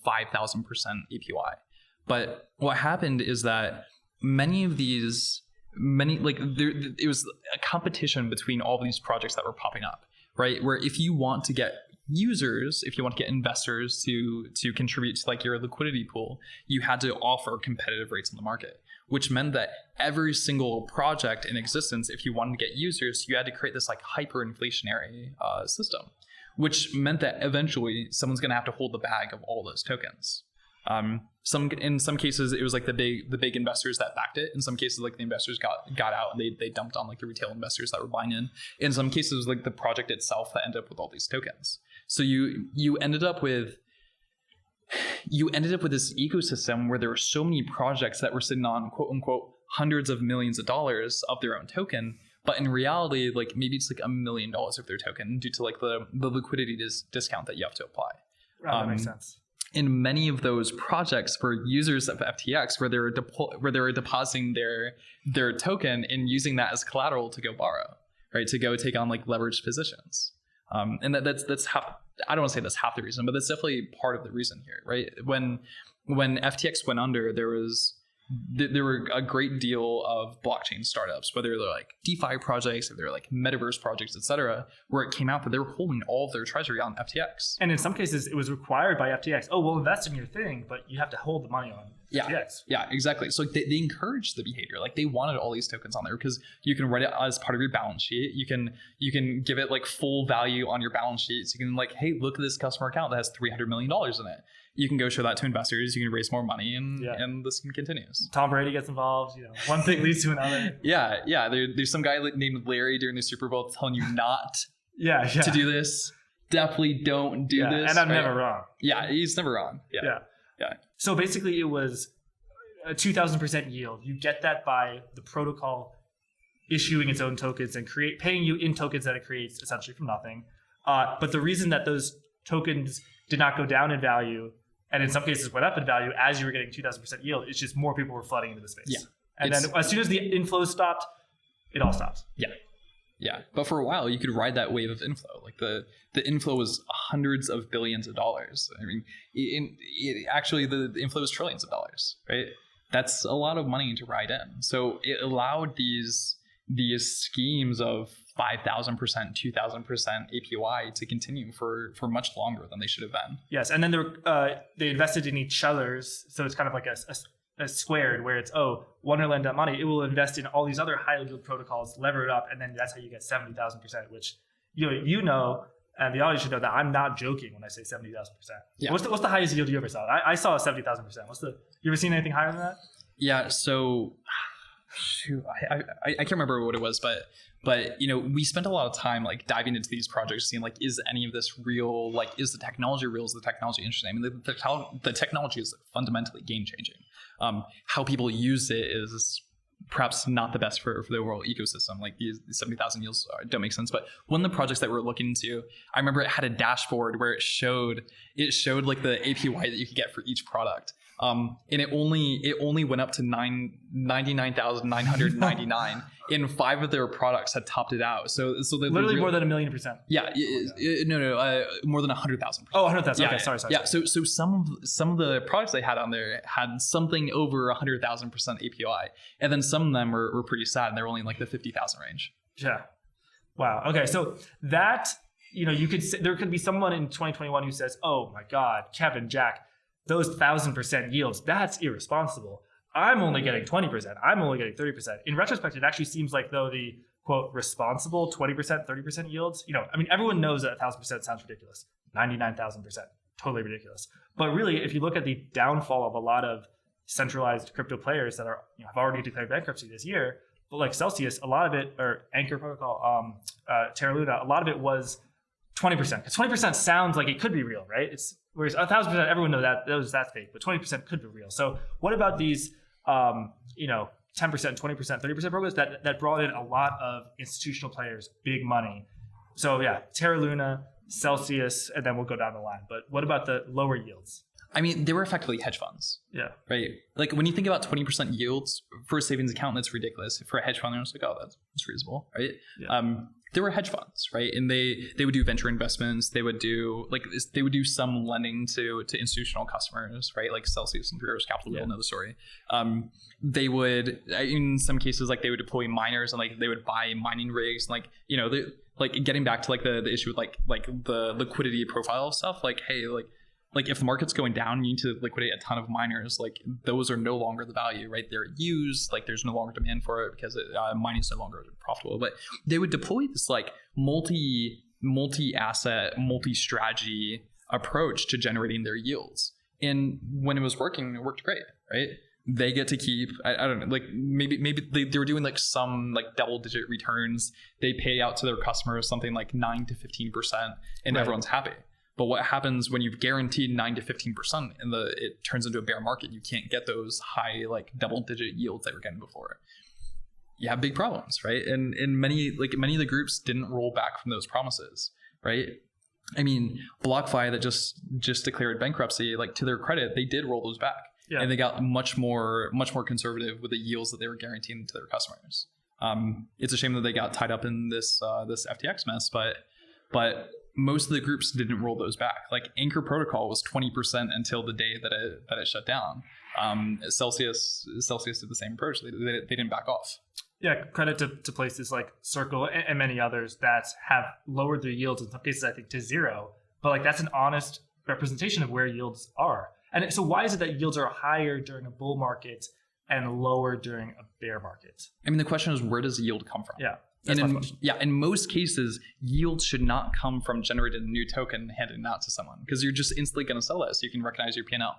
5,000% APY. But what happened is that it was a competition between all these projects that were popping up, right? Where if you want to get users, if you want to get investors to contribute to like your liquidity pool, you had to offer competitive rates in the market, which meant that every single project in existence, if you wanted to get users, you had to create this like hyperinflationary system, which meant that eventually someone's going to have to hold the bag of all those tokens. In some cases, it was like the big investors that backed it. In some cases, like the investors got out and they dumped on like the retail investors that were buying in. In some cases, it was like the project itself that ended up with all these tokens. So you ended up with this ecosystem where there were so many projects that were sitting on quote unquote hundreds of millions of dollars of their own token, but in reality, like maybe it's like $1 million of their token due to like the liquidity discount that you have to apply. That makes sense. In many of those projects for users of FTX, where they were depositing their token and using that as collateral to go borrow, right, to go take on like leveraged positions, and that's half. I don't want to say that's half the reason, but that's definitely part of the reason here, right? When FTX went under, there were a great deal of blockchain startups, whether they're like DeFi projects or they're like metaverse projects, etc., where it came out that they were holding all of their treasury on FTX. And in some cases, it was required by FTX. Oh, we'll invest in your thing, but you have to hold the money on FTX. Yeah, exactly. So like they encouraged the behavior. Like they wanted all these tokens on there because you can write it as part of your balance sheet. You can give it like full value on your balance sheet. So you can like, hey, look at this customer account that has $300 million in it. You can go show that to investors. You can raise more money, and this continues. Tom Brady gets involved. One thing leads to another. Yeah. There's some guy named Larry during the Super Bowl telling you not to do this. Definitely don't do this. And I'm never wrong. Yeah, he's never wrong. Yeah. So basically, it was a 2,000% yield. You get that by the protocol issuing its own tokens and paying you in tokens that it creates essentially from nothing. But the reason that those tokens did not go down in value, and in some cases went up in value as you were getting 2,000% yield, it's just more people were flooding into the space. Yeah. And then as soon as the inflow stopped, it all stopped. Yeah. But for a while, you could ride that wave of inflow. Like the inflow was hundreds of billions of dollars. I mean, actually, the inflow was trillions of dollars, right? That's a lot of money to ride in. So it allowed these schemes of 5,000%, 2,000% APY to continue for much longer than they should have been. Yes, and then they invested in each other's, so it's kind of like a squared where it's, one will lend out money, it will invest in all these other high yield protocols, lever it up, and then that's how you get 70,000%, which and the audience should know that I'm not joking when I say 70,000%. Yeah. What's the highest yield you ever saw? I saw 70,000%. You ever seen anything higher than that? Yeah, so I can't remember what it was, but we spent a lot of time like diving into these projects, seeing like, is any of this real? Like, is the technology real? Is the technology interesting? I mean, the technology is fundamentally game changing. How people use it is perhaps not the best for the overall ecosystem. Like these 70,000 yields don't make sense. But one of the projects that we're looking into, I remember it had a dashboard where it showed like the APY that you could get for each product. And it only went up to 99,999. And 5 of their products had topped it out. So literally more than 1,000,000%. Yeah, no, more than 100,000%. Oh, 100,000. Okay, yeah, sorry. Yeah, so some of the products they had on there had something over 100,000% APY, and then some of them were pretty sad, and they're only in like the 50,000 range. Yeah. Wow. Okay, so that you could say, there could be someone in 2021 who says, "Oh my God, Kevin, Jack, those 1,000% yields, that's irresponsible. I'm only getting 20%. I'm only getting 30%. In retrospect, it actually seems like though the quote responsible 20%, 30% yields, everyone knows that 1,000% sounds ridiculous. 99,000%, totally ridiculous. But really, if you look at the downfall of a lot of centralized crypto players that are have already declared bankruptcy this year, but like Celsius, a lot of it, or Anchor Protocol, Terra Luna, a lot of it was 20%. Because 20% sounds like it could be real, right? Whereas 1,000%, everyone knows that's fake, but 20% could be real. So what about these 10%, 20%, 30% programs that brought in a lot of institutional players, big money? So yeah, Terra Luna, Celsius, and then we'll go down the line. But what about the lower yields? I mean, they were effectively hedge funds. Yeah. Right. Like when you think about 20% yields for a savings account, that's ridiculous. For a hedge fund, it's like, that's reasonable, right? Yeah. They were hedge funds, right? And they would do venture investments. They would do some lending to institutional customers, right? Like Celsius and Three Arrows Capital, we all know the story. They would, in some cases, like they would deploy miners and like they would buy mining rigs, and like getting back to like the issue with like the liquidity profile stuff. Like, hey, like if the market's going down, you need to liquidate a ton of miners. Like those are no longer the value, right? They're used, like there's no longer demand for it because mining is no longer profitable. But they would deploy this like multi-asset, multi-strategy approach to generating their yields. And when it was working, it worked great, right? They get to keep, I don't know, like maybe they were doing like some like double digit returns. They pay out to their customers something like 9 to 15%, and everyone's happy. But what happens when you've guaranteed 9 to 15% and it turns into a bear market? You can't get those high like double digit yields that we're getting before. You have big problems, right? And many of the groups didn't roll back from those promises, right? I mean, BlockFi that just declared bankruptcy, like to their credit, they did roll those back. Yeah. And they got much more conservative with the yields that they were guaranteeing to their customers. It's a shame that they got tied up in this FTX mess, but most of the groups didn't roll those back. Like Anchor Protocol was 20% until the day that it shut down. Celsius did the same approach. They didn't back off. Yeah, credit to places like Circle and many others that have lowered their yields in some cases, I think, to zero. But like that's an honest representation of where yields are. And so why is it that yields are higher during a bull market and lower during a bear market? I mean, the question is, where does yield come from? Yeah. In most cases, yield should not come from generating a new token and handing it out to someone, because you're just instantly going to sell that so you can recognize your P&L.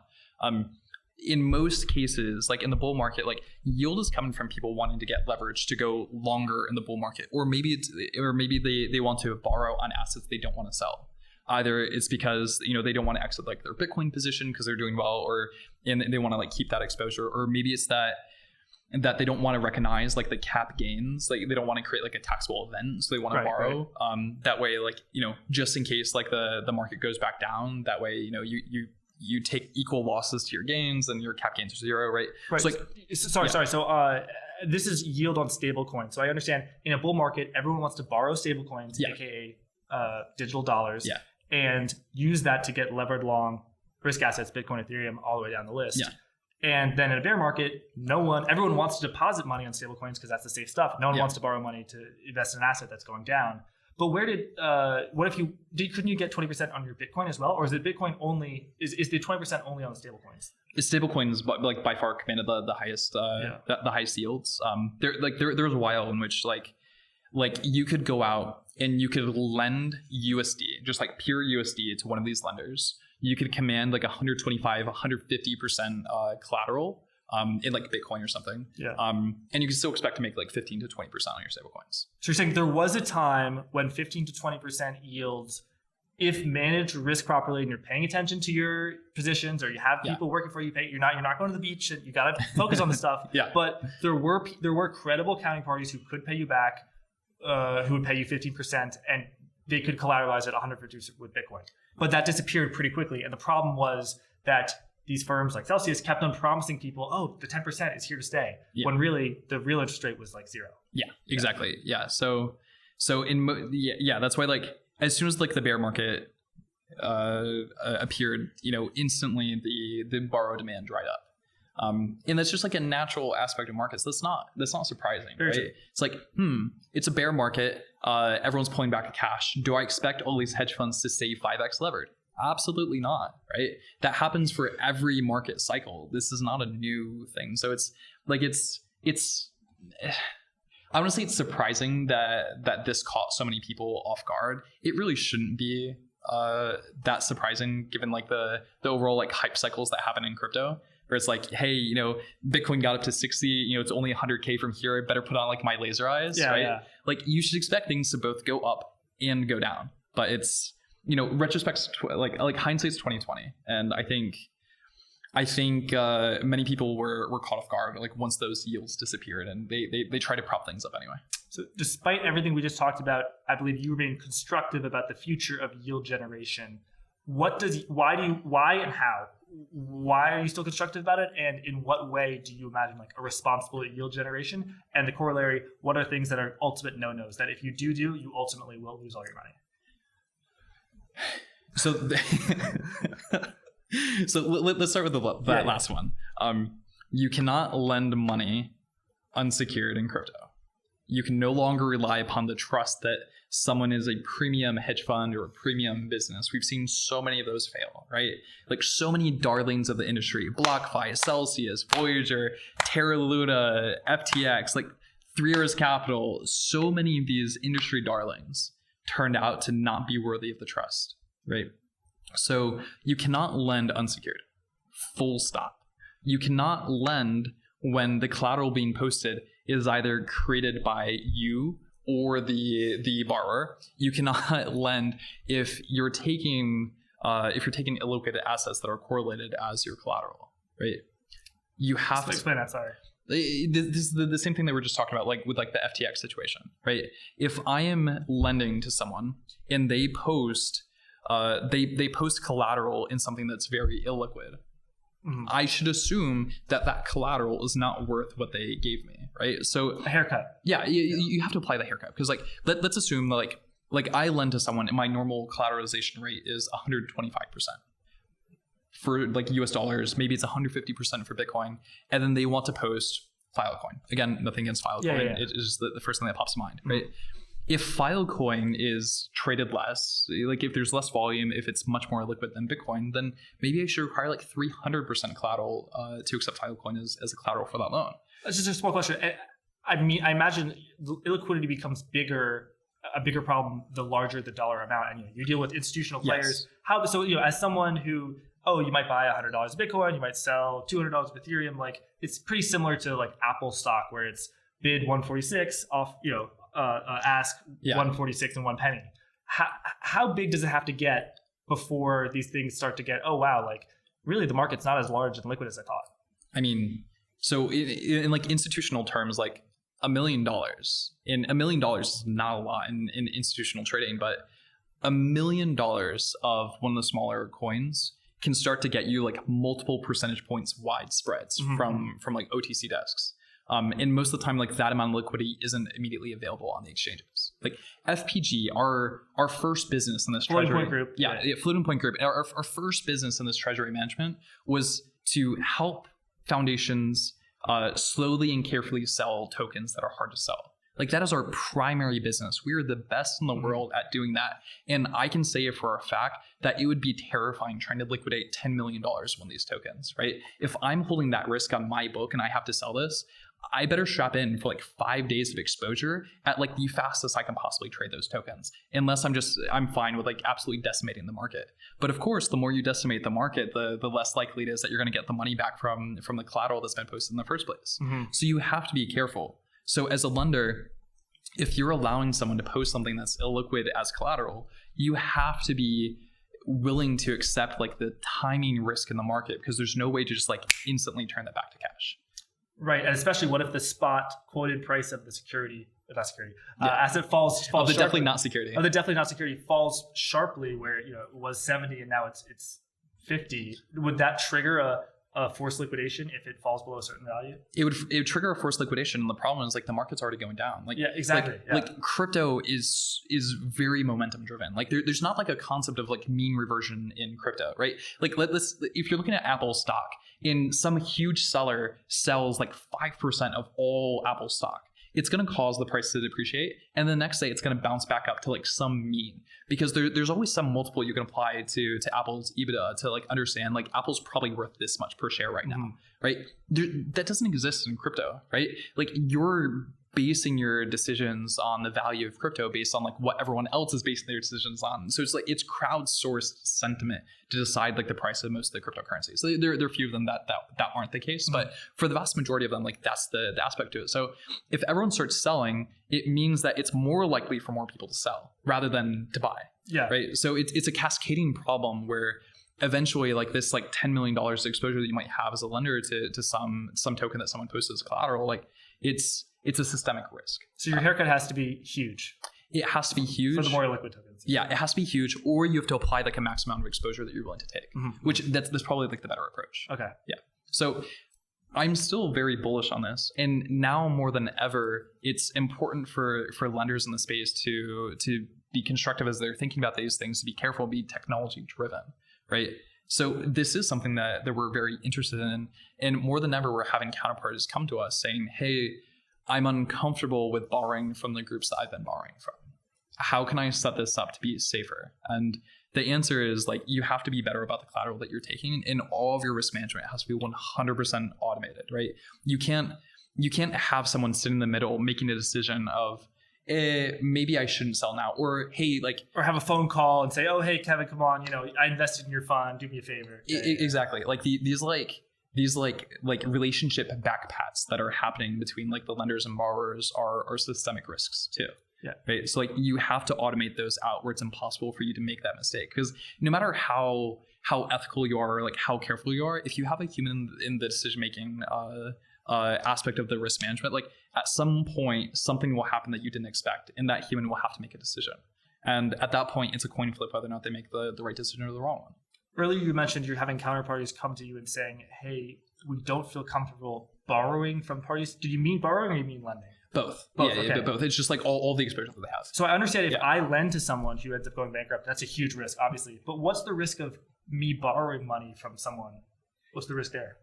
In most cases, like in the bull market, like yield is coming from people wanting to get leverage to go longer in the bull market, or maybe they want to borrow on assets they don't want to sell. Either it's because they don't want to exit like their Bitcoin position because they're doing well, and they want to like keep that exposure, or maybe it's that they don't want to recognize like the cap gains, like they don't want to create like a taxable event, so they want to borrow. Right. That way, like just in case like the market goes back down, that way you take equal losses to your gains and your cap gains are zero, right? Right. So sorry. So this is yield on stable coins. So I understand in a bull market, everyone wants to borrow stable coins, aka digital dollars. Yeah. And use that to get levered long risk assets, Bitcoin, Ethereum, all the way down the list. Yeah. And then in a bear market, everyone wants to deposit money on stable coins because that's the safe stuff. No one wants to borrow money to invest in an asset that's going down. But couldn't you get 20% on your Bitcoin as well? Or is it Bitcoin only, is the 20% only on the stable coins? The stable coins like by far commanded the highest, the highest yields. There was a while in which like you could go out and you could lend USD, just like pure USD to one of these lenders. You could command like 125, 150% collateral in like Bitcoin or something. Yeah. And you can still expect to make like 15 to 20% on your stable coins. So you're saying there was a time when 15 to 20% yields, if managed risk properly and you're paying attention to your positions, or you have people working for you, you're not going to the beach, and you got to focus on the stuff. Yeah. But there were credible counterparties who could pay you back, who would pay you 15%, and they could collateralize at 150 with Bitcoin. But that disappeared pretty quickly. And the problem was that these firms like Celsius kept on promising people, oh, the 10% is here to stay, when really the real interest rate was like zero. Yeah, exactly. Yeah. So that's why like as soon as like the bear market appeared, instantly the borrow demand dried up. And that's just like a natural aspect of markets. That's not surprising, right? It's like, it's a bear market. Everyone's pulling back the cash. Do I expect all these hedge funds to stay 5x levered? Absolutely not, right? That happens for every market cycle. This is not a new thing. So it's honestly, it's surprising that this caught so many people off guard. It really shouldn't be that surprising given like the overall like hype cycles that happen in crypto. Where it's like, hey, Bitcoin got up to 60, it's only 100K from here. I better put on like my laser eyes, right? Yeah. Like you should expect things to both go up and go down. But it's, retrospect's like hindsight's 2020. And I think many people were caught off guard like once those yields disappeared, and they try to prop things up anyway. So despite everything we just talked about, I believe you remain constructive about the future of yield generation. Why and how? Why are you still constructive about it? And in what way do you imagine like a responsible yield generation? And the corollary, what are things that are ultimate no-nos that if you do, you ultimately will lose all your money? So let's start with that last one. You cannot lend money unsecured in crypto. You can no longer rely upon the trust that someone is a premium hedge fund or a premium business. We've seen so many of those fail, right? Like so many darlings of the industry, BlockFi, Celsius, Voyager, Terra Luna, FTX, like Three Arrows Capital. So many of these industry darlings turned out to not be worthy of the trust, right? So you cannot lend unsecured. full stop. You cannot lend when the collateral being posted is either created by you or the borrower. You cannot lend if you're taking illiquid assets that are correlated as your collateral, right? You have to explain that. Sorry. This is the same thing that we're just talking about, like with like the FTX situation, right? If I am lending to someone and they post collateral in something that's very illiquid, I should assume that collateral is not worth what they gave me, right? So a haircut. Yeah, you have to apply the haircut because let's assume like I lend to someone and my normal collateralization rate is 125%. For like US dollars, maybe it's 150% for Bitcoin, and then they want to post Filecoin. Again, nothing against Filecoin. It is the first thing that pops to mind, right? If Filecoin is traded less, like if there's less volume, if it's much more liquid than Bitcoin, then maybe I should require like 300% collateral to accept Filecoin as a collateral for that loan. That's just a small question. I mean, I imagine illiquidity becomes a bigger problem the larger the dollar amount, and you deal with institutional players. Yes. So as someone who, you might buy $100 of Bitcoin, you might sell $200 of Ethereum. Like it's pretty similar to like Apple stock, where it's bid 146 off, ask 146 and 1 penny. How big does it have to get before these things start to get, oh wow, like really the market's not as large and liquid as I thought? I mean, so in like institutional terms, like $1 million, and $1 million is not a lot in institutional trading, but $1 million of one of the smaller coins can start to get you like multiple percentage points wide spreads from like OTC desks. And most of the time, like that amount of liquidity isn't immediately available on the exchanges. Like FPG, our first business in this Floating treasury Point Group. Floating Point Group. Our first business in this treasury management was to help foundations slowly and carefully sell tokens that are hard to sell. Like that is our primary business. We are the best in the world at doing that. And I can say for a fact that it would be terrifying trying to liquidate $10 million of one of these tokens, right? If I'm holding that risk on my book and I have to sell this, I better strap in for like 5 days of exposure at like the fastest I can possibly trade those tokens, unless I'm fine with like absolutely decimating the market. But of course, the more you decimate the market, the less likely it is that you're going to get the money back from the collateral that's been posted in the first place. So you have to be careful. So as a lender, if you're allowing someone to post something that's illiquid as collateral, you have to be willing to accept like the timing risk in the market, because there's no way to just like instantly turn that back to cash. Right, and especially what if the spot quoted price of the asset falls the sharply. definitely not security. The definitely not security falls sharply, where it was 70 and now it's 50. Would that trigger a forced liquidation if it falls below a certain value? It would trigger a forced liquidation, and the problem is like the market's already going down. Like exactly. Like crypto is very momentum driven. Like there's not like a concept of like mean reversion in crypto, right? Like if you're looking at Apple stock, and some huge seller sells like 5% of all Apple stock, it's going to cause the price to depreciate, and the next day it's going to bounce back up to like some mean, because there's always some multiple you can apply to Apple's EBITDA to like understand like Apple's probably worth this much per share right now, right? That doesn't exist in crypto, right? Like you're basing your decisions on the value of crypto based on like what everyone else is basing their decisions on. So it's like it's crowdsourced sentiment to decide like the price of most of the cryptocurrencies. So there are a few of them that aren't the case, but for the vast majority of them, like that's the aspect to it. So if everyone starts selling, it means that it's more likely for more people to sell rather than to buy. Yeah. Right. So it's a cascading problem where eventually like this like $10 million exposure that you might have as a lender to some token that someone posted as collateral, like it's a systemic risk. So your haircut has to be huge. It has to be huge for the more liquid tokens. Yeah, it has to be huge, or you have to apply like a max amount of exposure that you're willing to take, which that's probably like the better approach. Okay. Yeah. So I'm still very bullish on this, and now more than ever, it's important for lenders in the space to be constructive as they're thinking about these things, to be careful, be technology driven, right? So this is something that we're very interested in, and more than ever, we're having counterparties come to us saying, "Hey, I'm uncomfortable with borrowing from the groups that I've been borrowing from. How can I set this up to be safer?" And the answer is like, you have to be better about the collateral that you're taking, and all of your risk management has to be 100% automated, right? You can't have someone sit in the middle making a decision of, maybe I shouldn't sell now, or hey, like, or have a phone call and say, oh, hey, Kevin, come on, I invested in your fund, do me a favor. Exactly. Like these relationship backpats that are happening between like the lenders and borrowers are systemic risks too. Yeah. Right. So like you have to automate those out where it's impossible for you to make that mistake, because no matter how ethical you are, like how careful you are, if you have a human in the decision making aspect of the risk management, like at some point something will happen that you didn't expect, and that human will have to make a decision. And at that point, it's a coin flip whether or not they make the right decision or the wrong one. Earlier, you mentioned you're having counterparties come to you and saying, hey, we don't feel comfortable borrowing from parties. Did you mean borrowing or you mean lending? Both. Okay. Both. It's just like all the exposure that they have. So I understand if I lend to someone who ends up going bankrupt, that's a huge risk, obviously. But what's the risk of me borrowing money from someone? What's the risk there?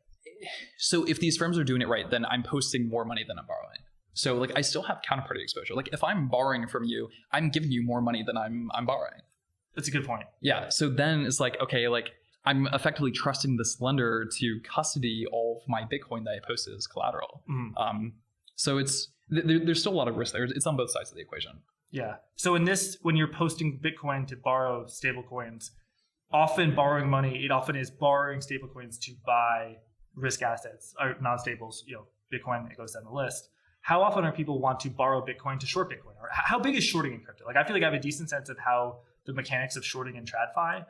So if these firms are doing it right, then I'm posting more money than I'm borrowing. So like I still have counterparty exposure. Like if I'm borrowing from you, I'm giving you more money than I'm borrowing. That's a good point. Yeah. So then it's like, okay, like I'm effectively trusting this lender to custody all of my Bitcoin that I posted as collateral. Mm-hmm. So there's still a lot of risk there. It's on both sides of the equation. Yeah. So in this, when you're posting Bitcoin to borrow stable coins, often borrowing money, it often is borrowing stable coins to buy risk assets or non-stables, Bitcoin, it goes down the list. How often are people want to borrow Bitcoin to short Bitcoin? Or how big is shorting in crypto? Like I feel like I have a decent sense of how the mechanics of shorting in TradFi,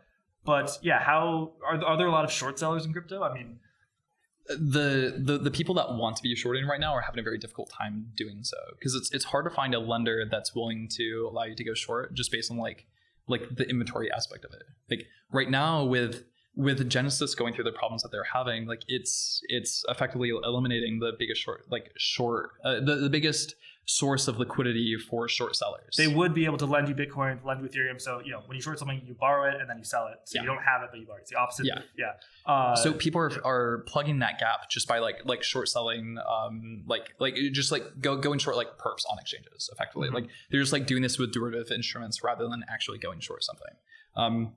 but yeah, how are there a lot of short sellers in crypto? I mean, the people that want to be shorting right now are having a very difficult time doing so, because it's hard to find a lender that's willing to allow you to go short just based on like the inventory aspect of it. Like right now with Genesis going through the problems that they're having, like it's effectively eliminating the biggest the biggest source of liquidity for short sellers. They would be able to lend you Bitcoin, lend you Ethereum. So, when you short something, you borrow it and then you sell it. So you don't have it, but you borrow it. It's the opposite. Yeah. So people are plugging that gap just by like short selling, going short like perps on exchanges effectively. Mm-hmm. Like they're just like doing this with derivative instruments rather than actually going short something.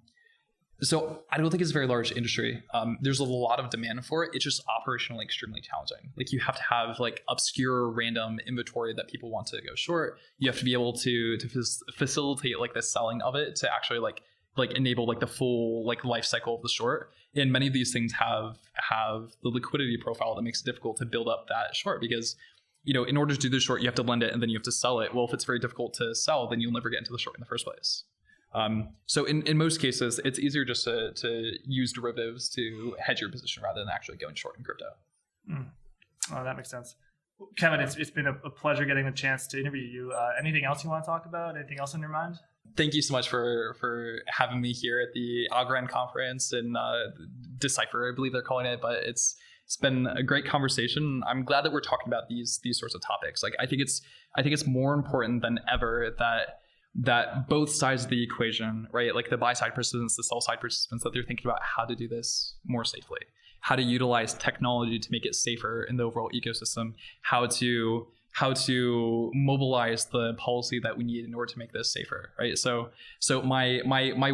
So I don't think it's a very large industry. There's a lot of demand for it. It's just operationally extremely challenging. Like you have to have like obscure random inventory that people want to go short. You have to be able to facilitate like the selling of it to actually like enable like the full like life cycle of the short. And many of these things have the liquidity profile that makes it difficult to build up that short, because in order to do the short, you have to lend it and then you have to sell it. Well, if it's very difficult to sell, then you'll never get into the short in the first place. So in most cases, it's easier just to use derivatives to hedge your position rather than actually going short in crypto. Oh, that makes sense. Kevin, it's been a pleasure getting the chance to interview you. Anything else you want to talk about? Anything else on your mind? Thank you so much for having me here at the Algorand conference in Decipher, I believe they're calling it, but it's been a great conversation. I'm glad that we're talking about these sorts of topics. Like I think it's more important than ever that both sides of the equation, right? Like the buy side participants, the sell side participants, that they're thinking about how to do this more safely, how to utilize technology to make it safer in the overall ecosystem, how to mobilize the policy that we need in order to make this safer, right? So my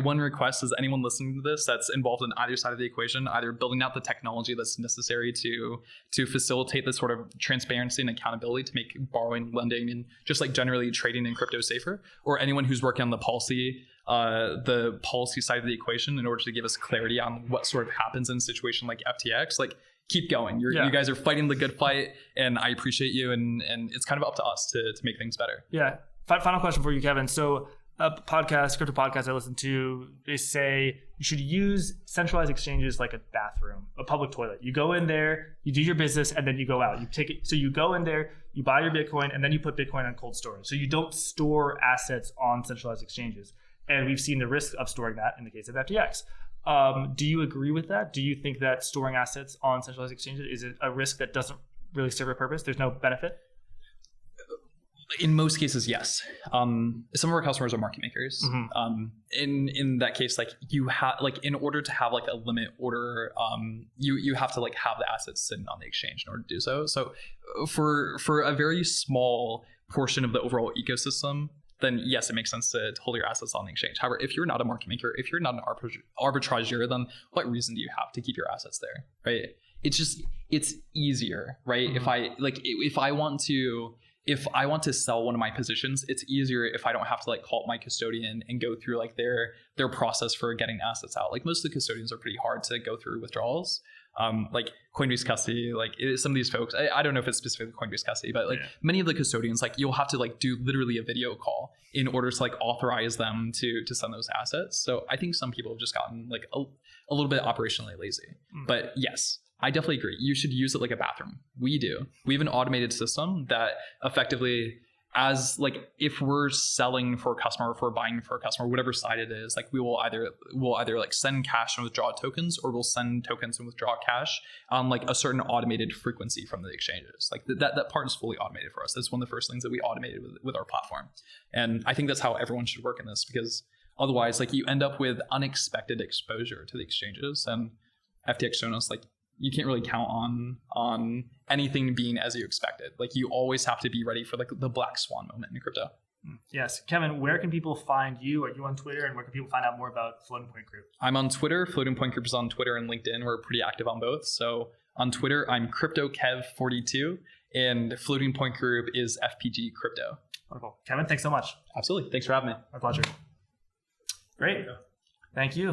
one request is anyone listening to this that's involved in either side of the equation, either building out the technology that's necessary to facilitate this sort of transparency and accountability to make borrowing, lending, and just like generally trading in crypto safer, or anyone who's working on the policy side of the equation in order to give us clarity on what sort of happens in a situation like FTX, like keep going. You guys are fighting the good fight, and I appreciate you. And it's kind of up to us to make things better. Yeah. Final question for you, Kevin. So a crypto podcast I listen to, they say you should use centralized exchanges like a bathroom, a public toilet. You go in there, you do your business, and then you go out. You take it. So you go in there, you buy your Bitcoin, and then you put Bitcoin on cold storage. So you don't store assets on centralized exchanges. And we've seen the risk of storing that in the case of FTX. Do you agree with that? Do you think that storing assets on centralized exchanges is a risk that doesn't really serve a purpose? There's no benefit? In most cases, yes. Some of our customers are market makers. Mm-hmm. In that case, like you have in order to have like a limit order, you have to like have the assets sitting on the exchange in order to do so. So for a very small portion of the overall ecosystem, then yes, it makes sense to hold your assets on the exchange. However, if you're not a market maker, if you're not an arbitrager, then what reason do you have to keep your assets there, right? It's easier, right? Mm-hmm. If I want to if I want to sell one of my positions, it's easier if I don't have to like call my custodian and go through like their process for getting assets out. Like most of the custodians are pretty hard to go through withdrawals. Like Coinbase custody, like some of these folks, I don't know if it's specifically Coinbase custody, but like many of the custodians, like you'll have to like do literally a video call in order to like authorize them to send those assets. So I think some people have just gotten like a little bit operationally lazy. But yes, I definitely agree. You should use it like a bathroom. We do. We have an automated system that effectively, as like if we're selling for a customer, if we're buying for a customer, whatever side it is, like we'll either like send cash and withdraw tokens, or we'll send tokens and withdraw cash on like a certain automated frequency from the exchanges. Like that part is fully automated for us. That's one of the first things that we automated with our platform. And I think that's how everyone should work in this, because otherwise like you end up with unexpected exposure to the exchanges. And FTX shown us like you can't really count on anything being as you expected. Like you always have to be ready for like the black swan moment in crypto. Yes. Kevin, where can people find you? Are you on Twitter? And where can people find out more about Floating Point Group? I'm on Twitter. Floating Point Group is on Twitter and LinkedIn. We're pretty active on both. So on Twitter, I'm CryptoKev42, and Floating Point Group is FPG Crypto. Wonderful. Kevin, thanks so much. Absolutely. Thanks for having me. My pleasure. Great. Thank you.